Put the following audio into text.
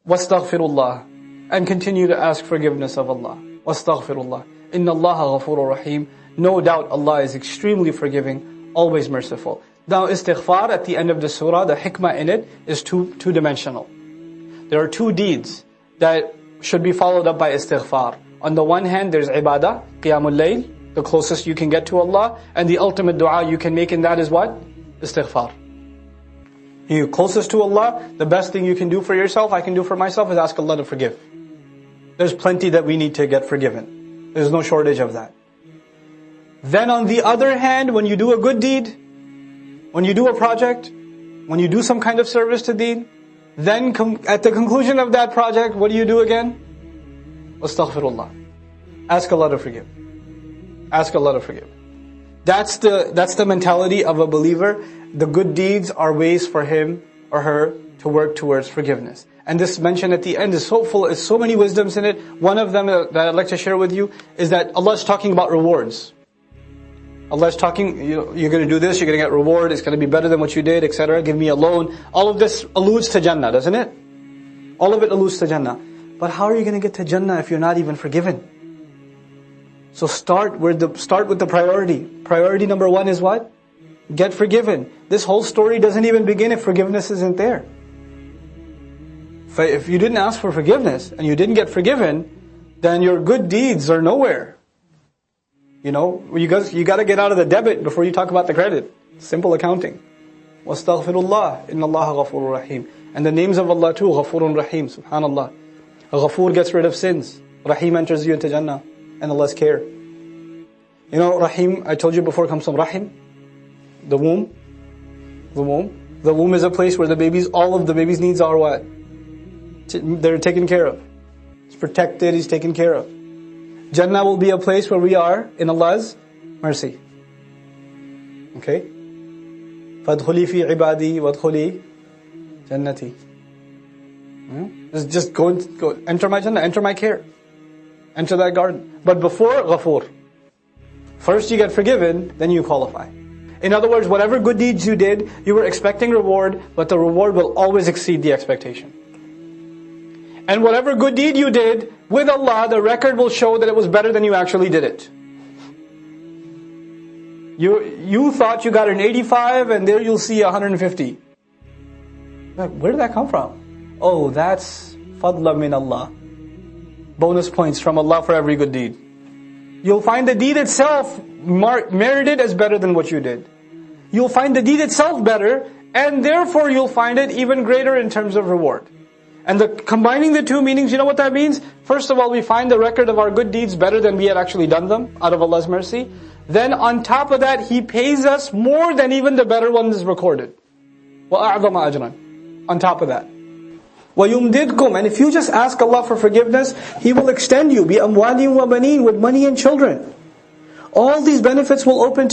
wastaghfirullah, and continue to ask forgiveness of Allah. Wastaghfirullah. Inna Allaha ghafurur rahim. No doubt Allah is extremely forgiving, always merciful. Now istighfar at the end of the surah, the hikmah in it is two-dimensional. There are two deeds that should be followed up by istighfar. On the one hand, there's ibadah, qiyamul layl, the closest you can get to Allah, and the ultimate dua you can make in that is what? Istighfar. You're closest to Allah, the best thing you can do for yourself, I can do for myself, is ask Allah to forgive. There's plenty that we need to get forgiven. There's no shortage of that. Then on the other hand, when you do a good deed, when you do a project, when you do some kind of service to deen, then at the conclusion of that project, what do you do again? Astaghfirullah. Ask Allah to forgive. Ask Allah to forgive. That's the mentality of a believer. The good deeds are ways for him or her to work towards forgiveness. And this mention at the end is so full, there's so many wisdoms in it. One of them that I'd like to share with you is that Allah is talking about rewards. Allah is talking, you're going to do this, you're going to get reward, it's going to be better than what you did, etc. Give me a loan. All of this alludes to Jannah, doesn't it? All of it alludes to Jannah. But how are you going to get to Jannah if you're not even forgiven? So start with the priority. Priority number one is what? Get forgiven. This whole story doesn't even begin if forgiveness isn't there. If you didn't ask for forgiveness and you didn't get forgiven, then your good deeds are nowhere. You got to get out of the debit before you talk about the credit. Simple accounting. Wastaghfirullah, inna Allaha ghafurur rahim. And the names of Allah too, Ghafurun Rahim, subhanallah. Ghafur gets rid of sins. Rahim enters you into Jannah and Allah's care. Rahim, I told you before, comes from Rahim, the womb. The womb. The womb is a place where all of the baby's needs are what? They're taken care of. It's protected, He's taken care of. Jannah will be a place where we are in Allah's mercy. Okay? فَادْخُلِي فِي عِبَادِي وَادْخُلِي جَنَّتِي. Just go, enter my Jannah, enter my care. Enter that garden. But before, Ghafur. First you get forgiven, then you qualify. In other words, whatever good deeds you did, you were expecting reward, but the reward will always exceed the expectation. And whatever good deed you did, with Allah, the record will show that it was better than you actually did it. You thought you got an 85, and there you'll see 150. Where did that come from? Oh, that's fadla min Allah. Bonus points from Allah for every good deed. You'll find the deed itself merited as better than what you did. You'll find the deed itself better, and therefore you'll find it even greater in terms of reward. And combining the two meanings, you know what that means? First of all, we find the record of our good deeds better than we had actually done them, out of Allah's mercy. Then on top of that, He pays us more than even the better ones recorded. وَأَعْظَمَ أَجْرًا. On top of that. وَيُمْدِدْكُمْ. And if you just ask Allah for forgiveness, He will extend you. بِأَمْوَالٍ وَبَنِينَ. With money and children. All these benefits will open to you.